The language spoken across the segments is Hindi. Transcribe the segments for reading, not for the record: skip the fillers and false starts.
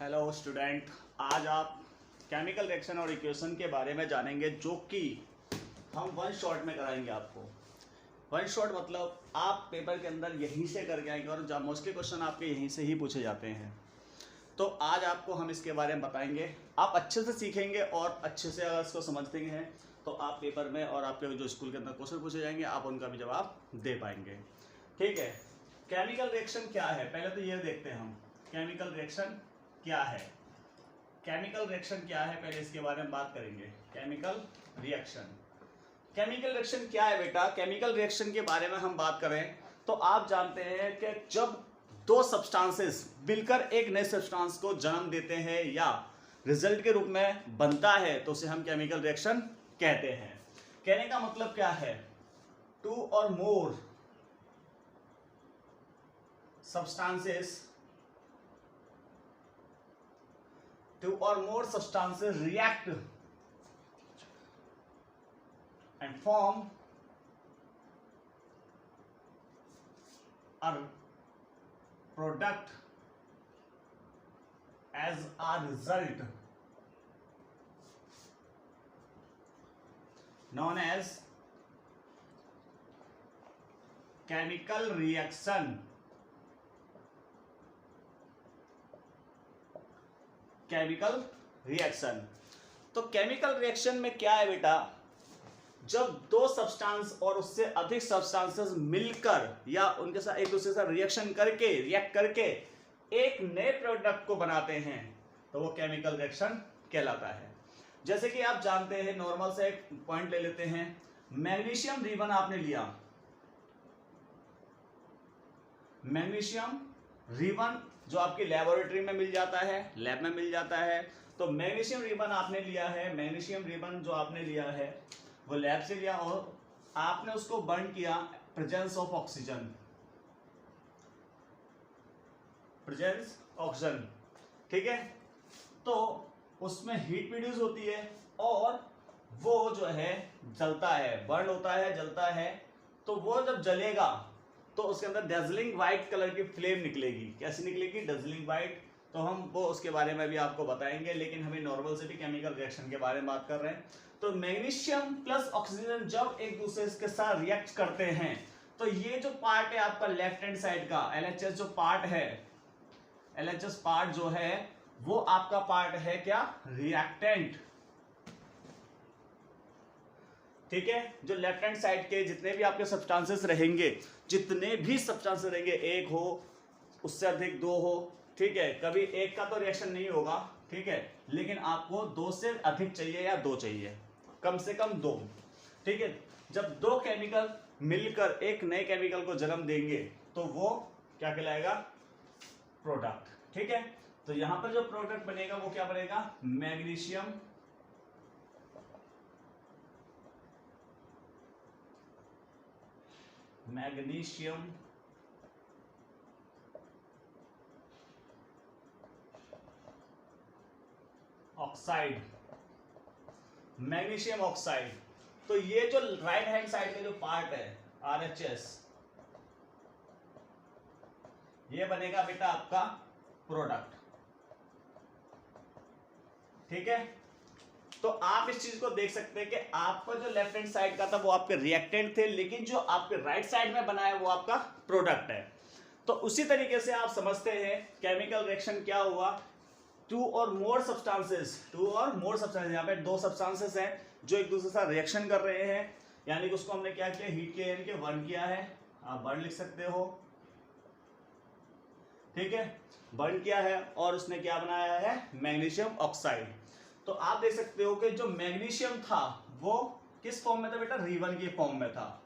हेलो स्टूडेंट, आज आप केमिकल रिएक्शन और इक्वेशन के बारे में जानेंगे जो कि हम वन शॉट में कराएंगे आपको। वन शॉट मतलब आप पेपर के अंदर यहीं से करके आएंगे और जब मोस्टली क्वेश्चन आपके यहीं से ही पूछे जाते हैं। तो आज आपको हम इसके बारे में बताएंगे, आप अच्छे से सीखेंगे और अच्छे से अगर इसको समझते हैं तो आप पेपर में और आपके जो स्कूल के अंदर क्वेश्चन पूछे जाएंगे आप उनका भी जवाब दे पाएंगे। ठीक है, केमिकल रिएक्शन क्या है पहले तो ये देखते हैं हम। केमिकल रिएक्शन क्या है, केमिकल रिएक्शन क्या है पहले इसके बारे में बात करेंगे। केमिकल रिएक्शन, केमिकल रिएक्शन क्या है बेटा। केमिकल रिएक्शन के बारे में हम बात करें तो आप जानते हैं कि जब दो सब्सटेंसेस मिलकर एक नए सब्सटेंस को जन्म देते हैं या रिजल्ट के रूप में बनता है तो उसे हम केमिकल रिएक्शन कहते हैं। कहने का मतलब क्या है, टू और मोर substances, two or more substances react and form a product as a result known as chemical reaction। Chemical reaction, तो केमिकल रिएक्शन में क्या है बेटा, जब दो सब्सटेंस और उससे अधिक सब्सटेंसेस मिलकर या उनके साथ एक दूसरे से रिएक्ट करके एक नए प्रोडक्ट को बनाते हैं तो वो केमिकल रिएक्शन कहलाता है। जैसे कि आप जानते हैं, नॉर्मल से एक पॉइंट ले लेते हैं, मैग्नीशियम रिबन आपने लिया, मैग्नीशियम रिबन जो आपकी लेबोरेटरी में मिल जाता है, लैब में मिल जाता है। तो मैग्नीशियम रिबन आपने लिया है, मैग्नीशियम रिबन जो आपने लिया है वो लैब से लिया और आपने उसको बर्न किया presence of oxygen, presence oxygen. ठीक है, तो उसमें हीट प्रोड्यूस होती है और वो जो है जलता है, बर्न होता है, जलता है। तो वो जब जलेगा तो उसके अंदर डजलिंग व्हाइट कलर की फ्लेम निकलेगी। कैसी निकलेगी? डजलिंग व्हाइट। तो हम वो उसके बारे में भी आपको बताएंगे, लेकिन हमें नॉर्मल से भी केमिकल रिएक्शन के बारे में बात कर रहे हैं। तो मैग्नीशियम प्लस ऑक्सीजन जब एक दूसरे के साथ रिएक्ट करते हैं तो ये जो पार्ट है आपका लेफ्ट हैंड साइड का LHS जो पार्ट है, LHS पार्ट जो है वो आपका पार्ट है क्या? रिएक्टेंट। ठीक है, जो लेफ्ट हैंड साइड के जितने भी आपके सब्सटेंसेस रहेंगे, जितने भी सब्सटेंसेस रहेंगे, एक हो उससे अधिक, दो हो, ठीक है, कभी एक का तो रिएक्शन नहीं होगा, ठीक है, लेकिन आपको दो से अधिक चाहिए या दो चाहिए, कम से कम दो। ठीक है, जब दो केमिकल मिलकर एक नए केमिकल को जन्म देंगे तो वो क्या कहलाएगा? प्रोडक्ट। ठीक है, तो यहां पर जो प्रोडक्ट बनेगा वो क्या बनेगा? Magnesium oxide, magnesium oxide. तो ये जो राइट हैंड साइड का जो पार्ट है RHS, ये बनेगा बेटा आपका प्रोडक्ट। ठीक है, तो आप इस चीज को देख सकते हैं कि आपका जो लेफ्ट हैंड साइड का था वो आपके रिएक्टेंट थे, लेकिन जो आपके राइट साइड में बना है वो आपका प्रोडक्ट है। तो उसी तरीके से आप समझते हैं केमिकल रिएक्शन क्या हुआ, टू और मोर सब्सटेंसेस, यहाँ पे दो सब्सटेंसेस हैं जो एक दूसरे के साथ रिएक्शन कर रहे हैं, यानी कि उसको हमने क्या किया? हीट के यानी कि बर्न किया है, आप बर्न लिख सकते हो। ठीक है, बर्न किया है और उसने क्या बनाया है? Magnesium oxide. तो आप देख सकते हो कि जो मैग्नीशियम था वो किस फॉर्म में था बेटा? रिबन की फॉर्म में था,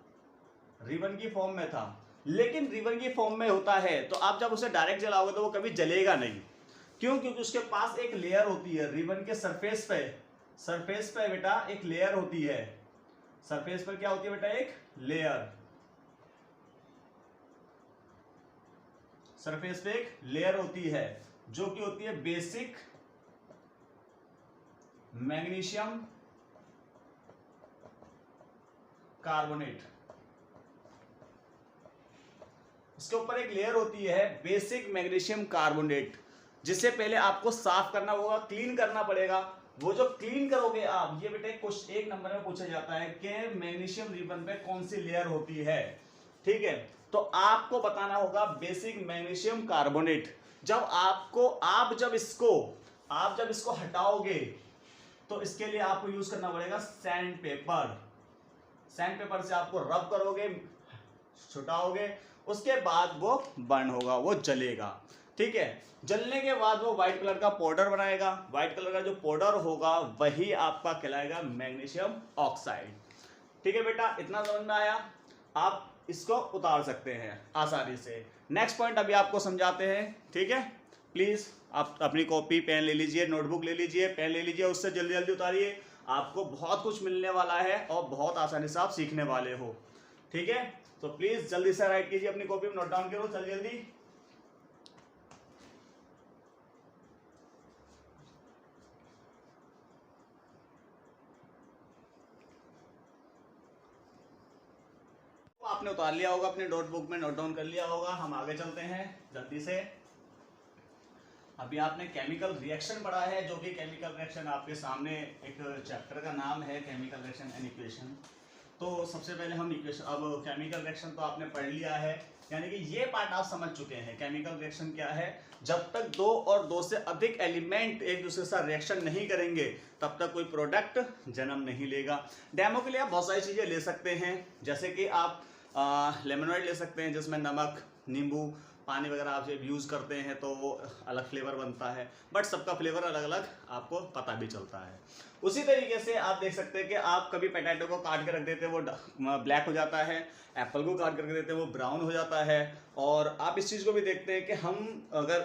रिबन की फॉर्म में था। लेकिन रिबन की फॉर्म में होता है तो आप जब उसे डायरेक्ट जलाओगे तो वो कभी जलेगा नहीं। क्यों? क्योंकि उसके पास एक लेयर होती है रिबन के सरफेस पे बेटा एक लेयर होती है। सरफेस पर क्या होती है बेटा? एक लेयर, सरफेस पे एक लेयर होती है जो कि होती है बेसिक मैग्नीशियम कार्बोनेट। इसके ऊपर एक लेयर होती है बेसिक मैग्नीशियम कार्बोनेट जिससे पहले आपको साफ करना होगा, क्लीन करना पड़ेगा। वो जो क्लीन करोगे आप, ये बेटे कुछ एक नंबर में पूछा जाता है कि मैग्नीशियम रिबन पे कौन सी लेयर होती है, ठीक है। तो आपको बताना होगा बेसिक मैग्नीशियम कार्बोनेट। आप जब इसको हटाओगे तो इसके लिए आपको यूज करना पड़ेगा सैंड पेपर। सैंड पेपर से आपको रब करोगे, छुटाओगे, उसके बाद वो बर्न होगा, वो जलेगा, ठीक है। जलने के बाद वो व्हाइट कलर का पाउडर बनाएगा। व्हाइट कलर का जो पाउडर होगा वही आपका कहलाएगा मैग्नीशियम ऑक्साइड, ठीक है बेटा। इतना समझ में आया? आप इसको उतार सकते हैं आसानी से। नेक्स्ट पॉइंट अभी आपको समझाते हैं, ठीक है। प्लीज आप अपनी कॉपी पेन ले लीजिए, नोटबुक ले लीजिए, पेन ले लीजिए, उससे जल्दी जल्दी उतारिए। आपको बहुत कुछ मिलने वाला है और बहुत आसानी से आप सीखने वाले हो, ठीक है। तो प्लीज जल्दी से राइट कीजिए, अपनी कॉपी में नोट डाउन करो जल्दी जल्दी। आपने उतार लिया होगा, अपने नोटबुक में नोट डाउन कर लिया होगा। हम आगे चलते हैं जल्दी से। अभी आपने केमिकल रिएक्शन पढ़ा है, जो कि केमिकल रिएक्शन आपके सामने एक चैप्टर का नाम है केमिकल रिएक्शन एंड इक्वेशन। तो सबसे पहले हम इक्वेशन, अब केमिकल रिएक्शन तो आपने पढ़ लिया है, यानी कि ये पार्ट आप समझ चुके हैं। केमिकल रिएक्शन क्या है? जब तक दो और दो से अधिक एलिमेंट एक दूसरे के साथ रिएक्शन नहीं करेंगे तब तक कोई प्रोडक्ट जन्म नहीं लेगा। डेमो के लिए आप बहुत सारी चीजें ले सकते हैं, जैसे कि आप लेमोनेड ले सकते हैं, जिसमें नमक, नींबू, पानी वगैरह आप जब यूज़ करते हैं तो वो अलग फ्लेवर बनता है, बट सबका फ्लेवर अलग अलग आपको पता भी चलता है। उसी तरीके से आप देख सकते हैं कि आप कभी पोटैटो को काट के रख देते हैं, वो ब्लैक हो जाता है, एप्पल को काट करके देते हैं, वो ब्राउन हो जाता है। और आप इस चीज़ को भी देखते हैं कि हम अगर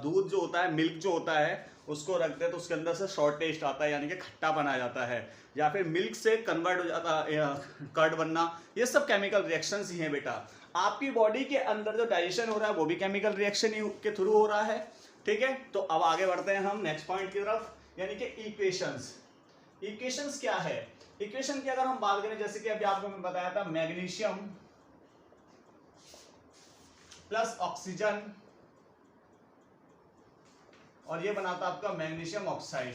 दूध जो होता है, मिल्क जो होता है, उसको रखते हैं तो उसके अंदर से शॉर्ट टेस्ट आता है, यानी कि खट्टा बना जाता है, या फिर मिल्क से कन्वर्ट हो जाता है कर्ड बनना। ये सब केमिकल रिएक्शंस ही हैं बेटा। आपकी बॉडी के अंदर जो डाइजेशन हो रहा है वो भी केमिकल रिएक्शन के थ्रू हो रहा है, ठीक है। तो अब आगे बढ़ते हैं हम नेक्स्ट पॉइंट की तरफ, यानी कि इक्वेशंस। इक्वेशंस क्या है? इक्वेशन की अगर हम बात करें, जैसे कि अभी आपको मैं बताया था, मैग्नीशियम प्लस ऑक्सीजन, और ये बनाता आपका मैग्नीशियम ऑक्साइड।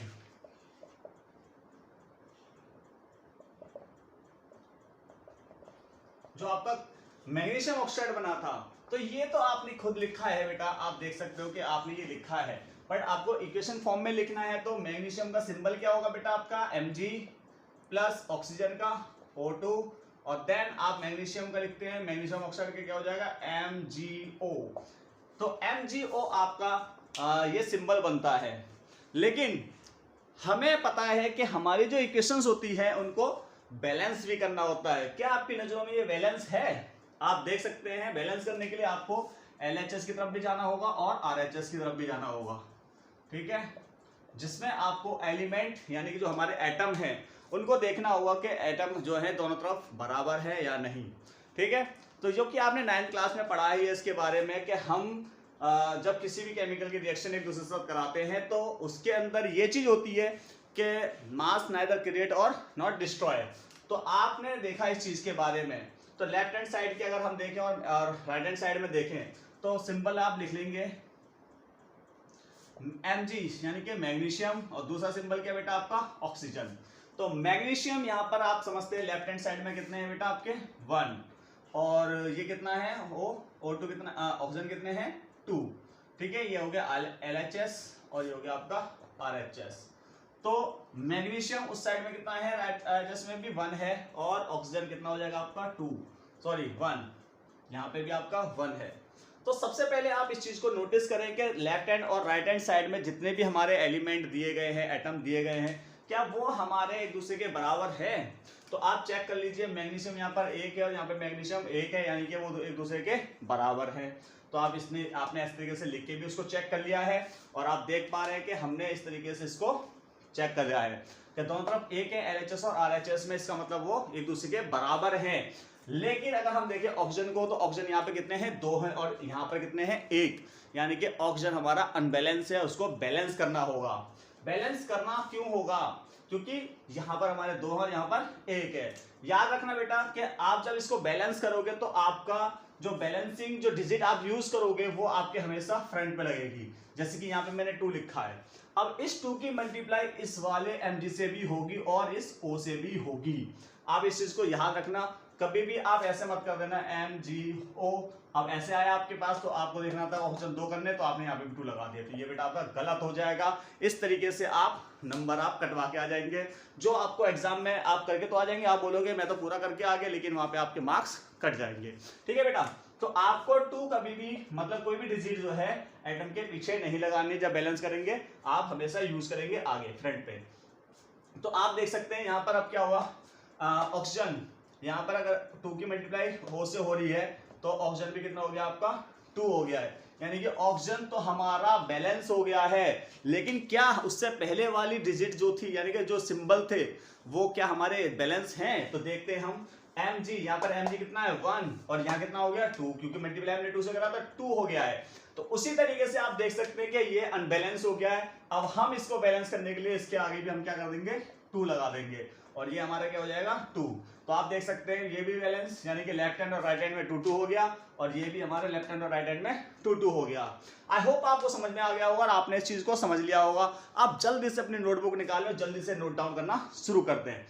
जो आपका मैग्नीशियम ऑक्साइड बना था, तो ये तो आपने खुद लिखा है बेटा, आप देख सकते हो कि आपने ये लिखा है, बट आपको इक्वेशन फॉर्म में लिखना है। तो मैग्नीशियम का सिंबल क्या होगा बेटा आपका? Mg प्लस ऑक्सीजन का O2, और देन आप मैग्नीशियम का लिखते हैं, मैग्नीशियम ऑक्साइड का क्या हो जाएगा? MgO। तो MgO आपका ये सिंबल बनता है। लेकिन हमें पता है कि हमारी जो इक्वेशंस होती है उनको बैलेंस भी करना होता है। क्या आपकी नजरों में ये बैलेंस है? आप देख सकते हैं, बैलेंस करने के लिए आपको LHS की तरफ भी जाना होगा और RHS की तरफ भी जाना होगा, ठीक है, जिसमें आपको एलिमेंट यानी कि जो हमारे एटम हैं उनको देखना होगा कि एटम जो है दोनों तरफ बराबर है या नहीं, ठीक है। तो जो कि आपने 9th क्लास में पढ़ा है इसके बारे में कि हम जब किसी भी केमिकल की रिएक्शन एक दूसरे के साथ कराते हैं तो उसके अंदर ये चीज होती है कि मास नाइदर क्रिएट और नॉट डिस्ट्रॉय। तो आपने देखा इस चीज के बारे में। तो लेफ्ट हैंड साइड की अगर हम देखें और राइट हैंड साइड में देखें तो सिंबल आप लिख लेंगे Mg यानी कि मैग्नीशियम, और दूसरा सिंबल क्या बेटा आपका? ऑक्सीजन। तो मैग्नीशियम यहाँ पर आप समझते हैं लेफ्ट हैंड साइड में कितने हैं बेटा आपके? 1, और ये कितना है? O2 कितना, ऑक्सीजन कितने हैं? 2, ठीक है। ये हो गया LHS और ये हो गया आपका RHS। तो मैग्नीशियम उस साइड में कितना है? RHS में भी 1 है, और ऑक्सीजन कितना हो जाएगा आपका? 1, यहाँ पे भी आपका 1 है। तो सबसे पहले आप इस चीज को नोटिस करें कि लेफ्ट हैंड और राइट हैंड साइड में जितने भी हमारे एलिमेंट दिए गए हैं, एटम दिए गए हैं, क्या वो हमारे एक दूसरे के बराबर है? तो आप चेक कर लीजिए, मैग्नीशियम यहाँ पर 1 है और यहाँ पे मैग्नीशियम 1 है, यानी कि वो एक दूसरे के बराबर है। तो आप आपने इस तरीके से लिख के भी उसको चेक कर लिया है, और आप देख पा रहे हैं कि हमने इस तरीके से इसको चेक कर लिया है कि दोनों तरफ 1 है LHS और RHS में, इसका मतलब वो एक दूसरे के बराबर हैं। लेकिन अगर हम देखें ऑक्सीजन को, तो ऑक्सीजन यहाँ पे कितने हैं? 2 हैं, और यहाँ पर कितने हैं? 1, यानी कि ऑक्सीजन हमारा अनबैलेंस है, उसको बैलेंस करना होगा। बैलेंस करना क्यों होगा? क्योंकि यहाँ पर हमारे 2 और यहाँ पर 1 है। याद रखना बेटा कि आप जब इसको बैलेंस करोगे तो आपका जो बैलेंसिंग जो डिजिट आप यूज करोगे वो आपके हमेशा फ्रंट पे लगेगी। जैसे कि यहाँ पे मैंने 2 लिखा है, अब इस 2 की मल्टीप्लाई इस वाले mg से भी होगी और इस o से भी होगी। आप इस चीज को याद रखना, कभी भी आप ऐसे मत कर देना mgo। अब ऐसे आया आपके पास तो आपको देखना था ऑप्शन 2 करने, तो आपने यहाँ पे 2 लगा दिया, तो ये बेटा आपका गलत हो जाएगा। इस तरीके से आप नंबर आप कटवा के आ जाएंगे, जो आपको एग्जाम में आप करके तो आ जाएंगे, आप बोलोगे मैं तो पूरा करके आ गया, लेकिन वहां पे आपके मार्क्स कट जाएंगे। ठीक है बेटा, तो आपको 2 कभी भी मतलब कोई भी डिजिट जो है एटम के पीछे नहीं लगानी, जब बैलेंस करेंगे आप हमेशा यूज करेंगे आगे फ्रंट पे। तो आप देख सकते हैं यहाँ पर अब क्या हुआ, ऑक्सीजन यहाँ पर अगर 2 की मल्टीप्लाई O से हो रही है तो ऑक्सीजन भी कितना हो गया आपका 2 हो गया है, यानी कि ऑक्सीजन तो हमारा बैलेंस हो गया है। लेकिन क्या उससे पहले वाली डिजिट जो थी यानी कि जो सिंबल थे वो क्या हमारे बैलेंस हैं? तो देखते हैं हम mg, यहाँ पर mg कितना है 1 और यहाँ कितना हो गया 2, क्योंकि मल्टीप्लाई हमने 2 से करा था 2 हो गया है। तो उसी तरीके से आप देख सकते हैं कि ये अनबैलेंस हो गया है। अब हम इसको बैलेंस करने के लिए इसके आगे भी हम क्या कर देंगे 2 लगा देंगे और ये हमारा क्या हो जाएगा 2। तो आप देख सकते हैं ये भी बैलेंस यानी कि लेफ्ट हैंड और राइट हैंड में 2 हो गया और ये भी हमारे लेफ्ट हैंड और राइट हैंड में 2 हो गया। आई होप आपको समझ में आ गया होगा और आपने इस चीज को समझ लिया होगा। आप जल्दी से अपनी नोटबुक निकालो, जल्दी से नोट डाउन करना शुरू करते हैं।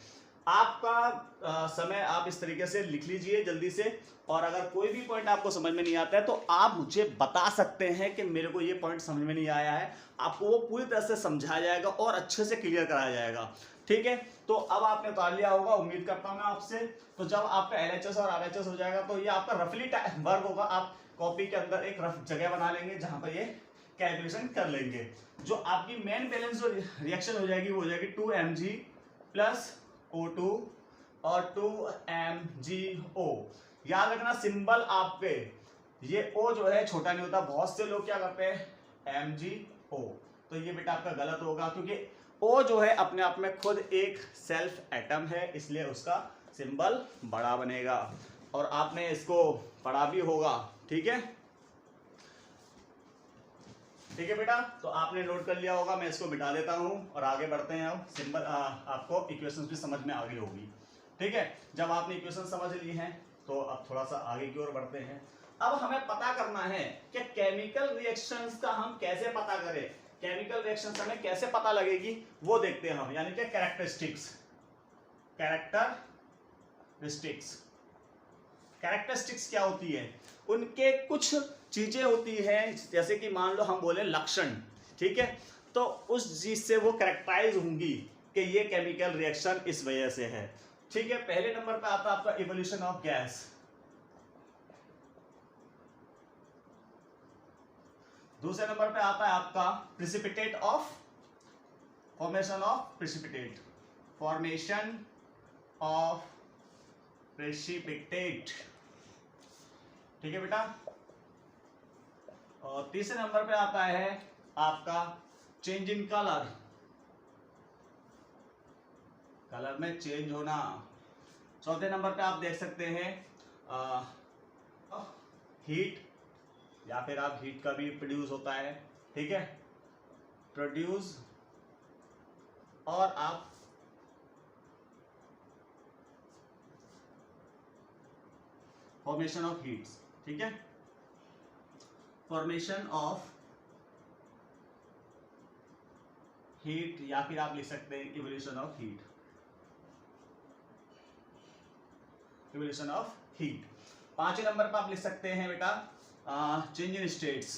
आपका समय आप इस तरीके से लिख लीजिए जल्दी से, और अगर कोई भी पॉइंट आपको समझ में नहीं आता है तो आप मुझे बता सकते हैं कि मेरे को ये पॉइंट समझ में नहीं आया है, आपको वो पूरी तरह से समझाया जाएगा और अच्छे से क्लियर कराया जाएगा। ठीक है, तो अब आपने उतार लिया होगा, उम्मीद करता हूं मैं आपसे। तो जब आपका LHS और RHS हो जाएगा तो ये आपका रफली वर्क होगा, आप कॉपी के अंदर एक रफ जगह बना लेंगे जहां पर ये कैलकुलेशन कर लेंगे। जो आपकी मेन बैलेंस जो रिएक्शन हो जाएगी वो हो जाएगी 2mg प्लस O2 और 2MgO। याद रखना सिंबल आपके ये O जो है छोटा नहीं होता, बहुत से लोग क्या करते हैं MgO, तो ये बेटा आपका गलत होगा, क्योंकि O जो है अपने आप में खुद एक सेल्फ एटम है, इसलिए उसका सिंबल बड़ा बनेगा और आपने इसको पढ़ा भी होगा। ठीक है, ठीक है बेटा, तो आपने नोट कर लिया होगा, मैं इसको मिटा देता हूं और आगे बढ़ते हैं। अब सिंबल आपको इक्वेशंस भी समझ में आ गई होगी। ठीक है, जब आपने इक्वेशन समझ ली हैं तो अब थोड़ा सा आगे की ओर बढ़ते हैं। अब हमें पता करना है कि केमिकल रिएक्शंस का हम कैसे पता करें, केमिकल रिएक्शंस हमें कैसे पता लगेगी वो देखते हैं हम, यानी कि कैरेक्टरिस्टिक्स। कैरेक्टरिस्टिक्स क्या होती है, उनके कुछ चीजें होती हैं, जैसे कि मान लो हम बोले लक्षण। ठीक है, तो उस चीज से वो कैरेक्टराइज होंगी कि ये केमिकल रिएक्शन इस वजह से है। ठीक है, पहले नंबर पे आता है आपका इवोल्यूशन ऑफ गैस, दूसरे नंबर पे आता है आपका precipitate of formation of precipitate, formation of precipitate. ठीक है बेटा, और तीसरे नंबर पे आता है आपका चेंज इन कलर, कलर में चेंज होना। चौथे नंबर पे आप देख सकते हैं हीट, या फिर आप हीट का भी प्रोड्यूस होता है। ठीक है, प्रोड्यूस, और आप फॉर्मेशन ऑफ हीट्स। ठीक है, फॉर्मेशन ऑफ हीट, या फिर आप लिख सकते हैं evolution of heat, evolution of heat. पांचवें नंबर पर आप लिख सकते हैं बेटा change in states,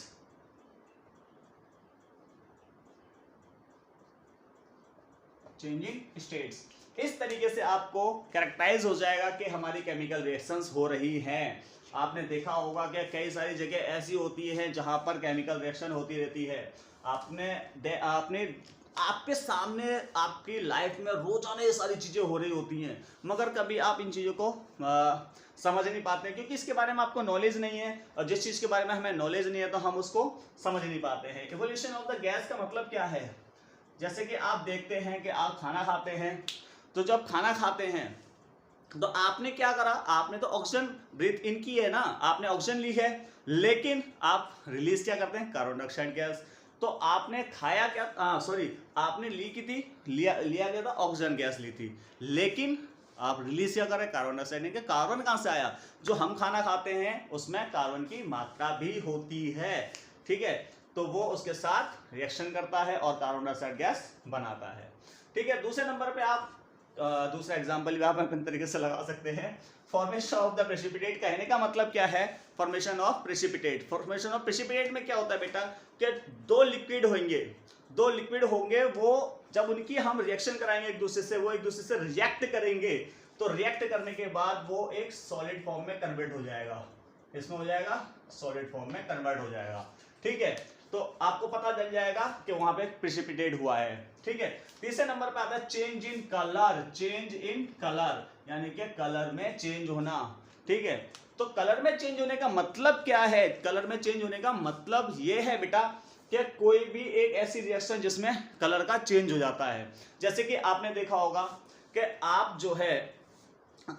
change in states. इस तरीके से आपको कैरेक्टराइज हो जाएगा कि हमारी केमिकल रिएक्शंस हो रही हैं। आपने देखा होगा कि कई सारी जगह ऐसी होती है जहां पर केमिकल रिएक्शन होती रहती है। आपने आपके सामने आपकी लाइफ में रोजाना ये सारी चीजें हो रही होती हैं, मगर कभी आप इन चीजों को समझ नहीं पाते क्योंकि इसके बारे में आपको नॉलेज नहीं है, और जिस चीज के बारे में हमें नॉलेज नहीं है तो हम उसको समझ नहीं पाते हैं। इवोल्यूशन ऑफ द गैस का मतलब क्या है, जैसे कि आप देखते हैं कि आप खाना खाते हैं, तो जब खाना खाते हैं तो आपने क्या करा, आपने तो ऑक्सीजन ब्रीथ इन की है ना, आपने ऑक्सीजन ली है, लेकिन आप रिलीज क्या करते हैं, कार्बन डाइऑक्साइड गैस। तो आपने खाया क्या, आपने ली की थी, लिया गया था ऑक्सीजन गैस ली थी, लेकिन आप रिलीज क्या करें, कार्बन डाइऑक्साइड निकले। कार्बन कहाँ से आया, जो हम खाना खाते हैं उसमें कार्बन की मात्रा भी होती है, ठीक है, तो वो उसके साथ रिएक्शन करता है और कार्बन डाइऑक्साइड गैस बनाता है, ठीक है। दूसरे नंबर पे आप दूसरा एग्जांपल भी आप अपने तरीके से लगा सकते हैं। फॉर्मेशन ऑफ द प्रेसिपिटेट, कहने का मतलब क्या है, formation of precipitate. Formation of precipitate में क्या होता है बेटा कि दो लिक्विड होंगे, वो जब उनकी हम रिएक्शन कराएंगे एक दूसरे से, वो एक दूसरे से रिएक्ट करेंगे, तो रिएक्ट करने के बाद वो एक सॉलिड फॉर्म में कन्वर्ट हो जाएगा, इसमें हो जाएगा सॉलिड फॉर्म में कन्वर्ट हो जाएगा, ठीक है। तो आपको पता चल जाएगा कि वहां पे प्रेसिपिटेट हुआ है, ठीक है। तीसरे नंबर पे आता है चेंज इन कलर, यानी कि कलर में चेंज होना, ठीक है। तो कलर में चेंज होने का मतलब क्या है, कलर में चेंज होने का मतलब ये है बेटा कि कोई भी एक ऐसी रिएक्शन जिसमें कलर का चेंज हो जाता है। जैसे कि आपने देखा होगा कि आप जो है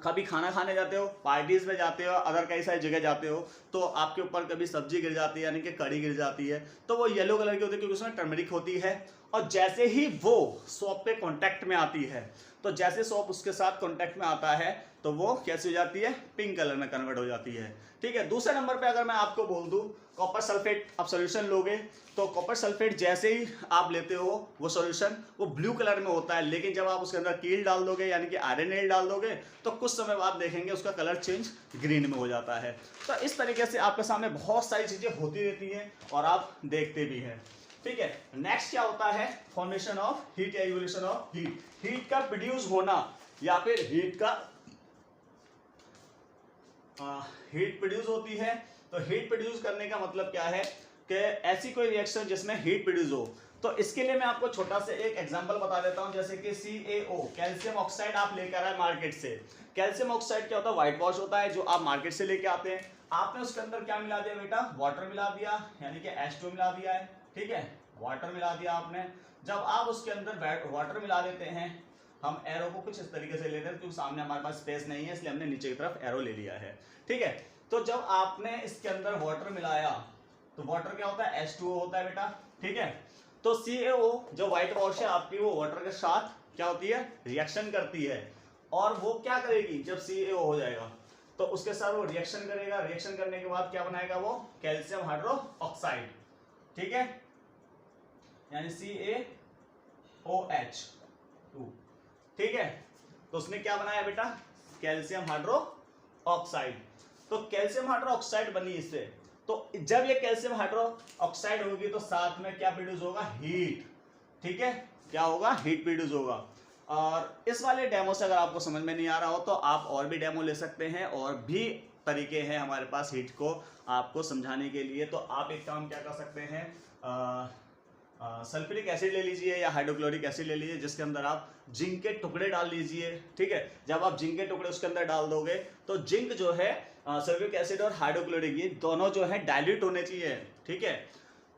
कभी खाना खाने जाते हो, पार्टीज में जाते हो, अदर कई सारी जगह जाते हो, तो आपके ऊपर कभी सब्जी गिर जाती है, यानी कि कड़ी गिर जाती है, तो वो येलो कलर की होती है क्योंकि उसमें टर्मरिक होती है। और जैसे ही वो सोप पे कांटेक्ट में आती है, तो जैसे सोप उसके साथ कांटेक्ट में आता है तो वो कैसी हो जाती है, पिंक कलर में कन्वर्ट हो जाती है, ठीक है। दूसरे नंबर पे अगर मैं आपको बोल दूं कॉपर सल्फेट, आप सोल्यूशन लोगे तो कॉपर सल्फेट जैसे ही आप लेते हो वो सॉल्यूशन वो ब्लू कलर में होता है, लेकिन जब आप उसके अंदर कील डाल दोगे यानी कि आयरन एल डाल दोगे तो कुछ समय बाद देखेंगे उसका कलर चेंज ग्रीन में हो जाता है। तो इस तरीके से आपके सामने बहुत सारी चीजें होती रहती हैं और आप देखते भी हैं, ठीक है। नेक्स्ट क्या होता है, फॉर्मेशन ऑफ हीट या इवोल्यूशन ऑफ हीट, हीट का प्रोड्यूस होना या फिर हीट प्रोड्यूस होती है। तो हीट प्रोड्यूस करने का मतलब क्या है कि ऐसी कोई रिएक्शन जिसमें हीट प्रोड्यूस हो। तो इसके लिए मैं आपको छोटा सा एक एग्जांपल बता देता हूं, जैसे कि CaO कैल्शियम ऑक्साइड आप लेकर आए मार्केट से। कैल्शियम ऑक्साइड क्या होता है, व्हाइट वॉश होता है जो आप मार्केट से लेके आते हैं। आपने उसके अंदर क्या मिला दिया बेटा, वाटर मिला दिया, यानी कि H2 मिला दिया है, ठीक है, वाटर मिला दिया आपने। जब आप उसके अंदर वाटर मिला देते हैं, हम एरो को कुछ इस तरीके से लेते हैं क्योंकि सामने हमारे पास स्पेस नहीं है, इसलिए हमने नीचे की तरफ एरो ले लिया है, ठीक है। तो जब आपने इसके अंदर वाटर मिलाया तो वाटर क्या होता है, H2O होता है बेटा, ठीक है। तो CaO जो व्हाइट वॉश है आपकी, वो वाटर के साथ क्या होती है, रिएक्शन करती है, और वो क्या करेगी, जब CaO हो जाएगा तो उसके साथ वो रिएक्शन करेगा, रिएक्शन करने के बाद क्या बनाएगा, वो कैल्शियम हाइड्रोक्साइड, ठीक है, यानी CaOH2, ठीक है। तो उसने क्या बनाया बेटा, कैल्शियम हाइड्रोक्साइड। तो कैल्शियम हाइड्रोक्साइड बनी इससे, तो जब ये कैल्शियम हाइड्रोक्साइड होगी तो साथ में क्या प्रोड्यूस होगा, हीट, ठीक है, क्या होगा, हीट प्रोड्यूस होगा। और इस वाले डेमो से अगर आपको समझ में नहीं आ रहा हो तो आप और भी डेमो ले सकते हैं, और भी तरीके हैं हमारे पास हीट को आपको समझाने के लिए। तो आप एक काम क्या कर सकते हैं, सल्फ्यूरिक एसिड ले लीजिए या हाइड्रोक्लोरिक एसिड ले लीजिए, जिसके अंदर आप जिंक के टुकड़े डाल लीजिए, ठीक है। जब आप जिंक के टुकड़े उसके अंदर डाल दोगे तो जिंक जो है सल्फ्यूरिक एसिड और हाइड्रोक्लोरिक ये दोनों जो है डाइल्यूट होने चाहिए, ठीक है,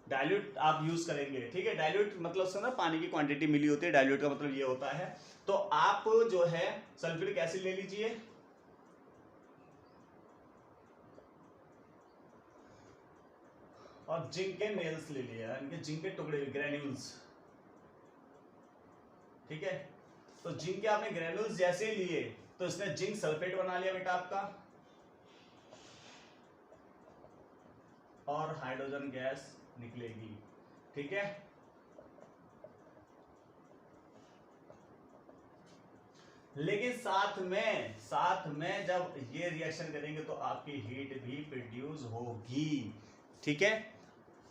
डाइल्यूट आप यूज करेंगे, ठीक है। डाइल्यूट मतलब उसके अंदर पानी की क्वांटिटी मिली होती है, डाइल्यूट का मतलब ये होता है। तो आप जो है सल्फ्यूरिक एसिड ले लीजिए, और जिंक के नेल्स ले लिया, इनके जिंक के टुकड़े, ग्रेन्यूल्स, ठीक है। तो जिंक के आपने ग्रेन्यूल्स जैसे ही लिए तो इसने जिंक सल्फेट बना लिया बेटा आपका, और हाइड्रोजन गैस निकलेगी, ठीक है। लेकिन साथ में जब ये रिएक्शन करेंगे तो आपकी हीट भी प्रोड्यूस होगी, ठीक है।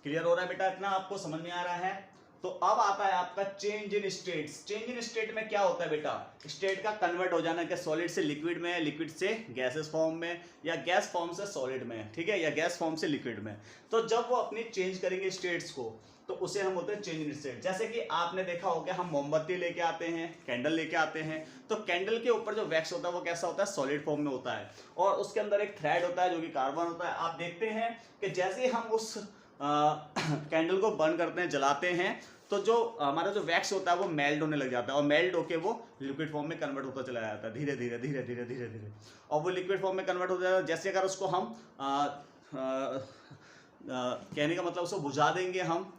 क्लियर हो रहा है बेटा, इतना आपको समझ में आ रहा है। तो अब आता है आपका change in states. Change in state में क्या होता है बेटा, स्टेट का कन्वर्ट हो जाना, कि सॉलिड से लिक्विड में, लिक्विड से गैसेस फॉर्म में, या गैस फॉर्म से सॉलिड में, ठीक है, या गैस फॉर्म से लिक्विड में। तो जब वो अपनी चेंज करेंगे स्टेट्स को तो उसे हम बोलते हैं चेंज इन स्टेट। जैसे कि आपने देखा होगा, हम मोमबत्ती लेके आते हैं, कैंडल लेके आते हैं, तो कैंडल के ऊपर जो वैक्स होता है वो कैसा होता है, सॉलिड फॉर्म में होता है, और उसके अंदर एक थ्रेड होता है जो कि कार्बन होता है। आप देखते हैं कि जैसे ही हम उस कैंडल को बर्न करते हैं, जलाते हैं, तो जो हमारा जो वैक्स होता है वो मेल्ट होने लग जाता है, और मेल्ट होके वो लिक्विड फॉर्म में कन्वर्ट होता चला जाता है, धीरे धीरे धीरे धीरे धीरे धीरे, और वो लिक्विड फॉर्म में कन्वर्ट हो जाता है। जैसे अगर उसको हम कहने का मतलब उसको बुझा देंगे हम,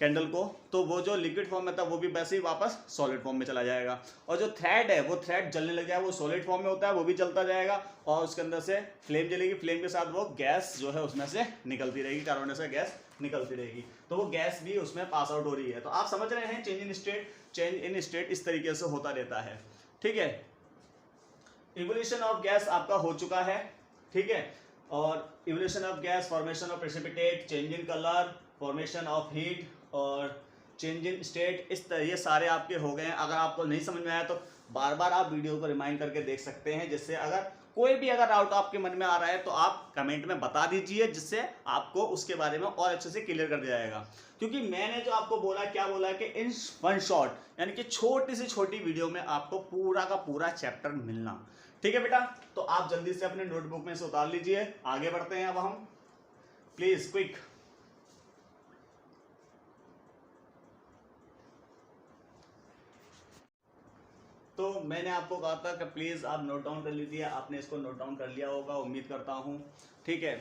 कैंडल को, तो वो जो लिक्विड फॉर्म में था वो भी वैसे ही वापस सॉलिड फॉर्म में चला जाएगा। और जो थ्रेड है वो थ्रेड जलने लग जाएगा, वो सॉलिड फॉर्म में होता है, वो भी जलता जाएगा और उसके अंदर से फ्लेम जलेगी, फ्लेम के साथ वो गैस जो है उसमें से निकलती रहेगी, कार्बन से गैस निकलती रहेगी, तो वो गैस भी उसमें पास आउट हो रही है। तो आप समझ रहे हैं चेंज इन स्टेट इस तरीके से होता रहता है। ठीक है, इवोल्यूशन ऑफ गैस आपका हो चुका है। ठीक है, और evolution of gas, formation of precipitate, change in colour, formation of heat और चेंज इन स्टेट, इस तरह ये सारे आपके हो गए हैं। अगर आपको नहीं समझ में आया तो बार बार आप वीडियो को रिमाइंड करके देख सकते हैं, जिससे अगर कोई भी अगर डाउट आपके मन में आ रहा है तो आप कमेंट में बता दीजिए, जिससे आपको उसके बारे में और अच्छे से क्लियर कर दिया जाएगा। क्योंकि मैंने जो आपको बोला, क्या बोला कि इन वन शॉट यानी कि छोटी से छोटी वीडियो में आपको पूरा का पूरा चैप्टर मिलना। ठीक है बेटा, तो आप जल्दी से अपने नोटबुक में से उतार लीजिए, आगे बढ़ते हैं अब हम, प्लीज क्विक। तो मैंने आपको कहा था कि प्लीज़ आप नोट डाउन कर लीजिए, आपने इसको नोट डाउन कर लिया होगा उम्मीद करता हूँ। ठीक है,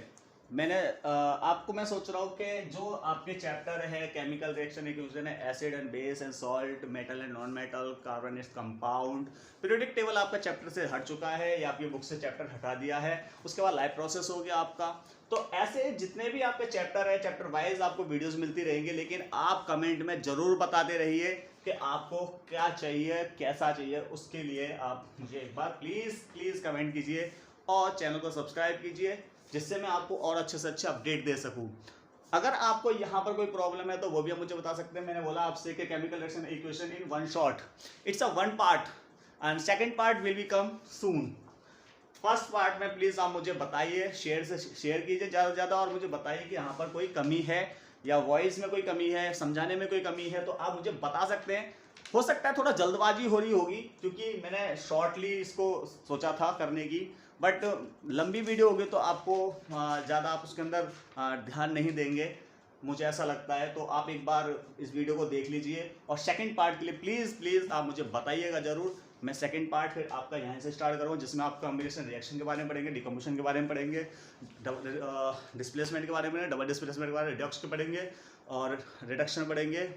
मैंने आपको मैं सोच रहा हूँ कि जो आपके चैप्टर है केमिकल रिएक्शन इक्वेशन है, acid and base and salt, metal and non metal, carbon and compound, periodic table आपका चैप्टर से हट चुका है या आपकी बुक से चैप्टर हटा दिया है। उसके बाद लाइव प्रोसेस हो गया आपका। तो ऐसे जितने भी आपके चैप्टर है, चैप्टर वाइज आपको वीडियोस मिलती रहेंगी, लेकिन आप कमेंट में जरूर बताते रहिए कि आपको क्या चाहिए, कैसा चाहिए। उसके लिए आप मुझे एक बार प्लीज़ कमेंट कीजिए और चैनल को सब्सक्राइब कीजिए, जिससे मैं आपको और अच्छे से अच्छे अपडेट दे सकूं। अगर आपको यहाँ पर कोई प्रॉब्लम है तो वो भी आप मुझे बता सकते हैं। मैंने बोला आपसे कि chemical reaction equation in one shot, it's a one part and second part will be come soon. First part में प्लीज़ आप मुझे बताइए, शेयर कीजिए ज़्यादा से ज़्यादा, और मुझे बताइए कि यहाँ पर कोई कमी है या वॉइस में कोई कमी है, समझाने में कोई कमी है, तो आप मुझे बता सकते हैं। हो सकता है थोड़ा जल्दबाजी हो रही होगी, क्योंकि मैंने शॉर्टली इसको सोचा था करने की, बट लंबी वीडियो होगी तो आपको ज़्यादा आप उसके अंदर ध्यान नहीं देंगे, मुझे ऐसा लगता है। तो आप एक बार इस वीडियो को देख लीजिए और सेकंड पार्ट के लिए प्लीज़ आप मुझे बताइएगा ज़रूर। मैं सेकंड पार्ट फिर आपका यहाँ से स्टार्ट करूँगा, जिसमें आप कॉम्बिनेशन रिएक्शन के बारे में पढ़ेंगे, डिकम्पोजिशन के बारे में पढ़ेंगे, डिस्प्लेसमेंट के बारे में, डबल डिस्प्लेसमेंट के बारे में, रिडक्स के पढ़ेंगे और रिडक्शन पढ़ेंगे,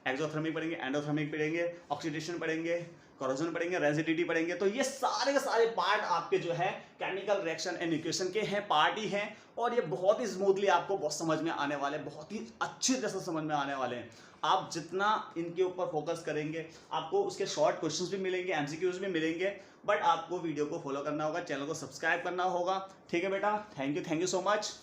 एक्सोथर्मिक पढ़ेंगे, एंडोथर्मिक पढ़ेंगे, ऑक्सीडेशन पढ़ेंगे, कोरोजन पढ़ेंगे, रेजिडिटी पढ़ेंगे। तो ये सारे के सारे पार्ट आपके जो है केमिकल रिएक्शन एंड इक्वेशन के हैं, पार्ट ही हैं, और ये बहुत ही स्मूथली आपको बहुत समझ में आने वाले, बहुत ही अच्छी तरह से समझ में आने वाले हैं। आप जितना इनके ऊपर फोकस करेंगे, आपको उसके शॉर्ट क्वेश्चंस भी मिलेंगे, एमसीक्यूज भी मिलेंगे, बट आपको वीडियो को फॉलो करना होगा, चैनल को सब्सक्राइब करना होगा। ठीक है बेटा, थैंक यू सो मच।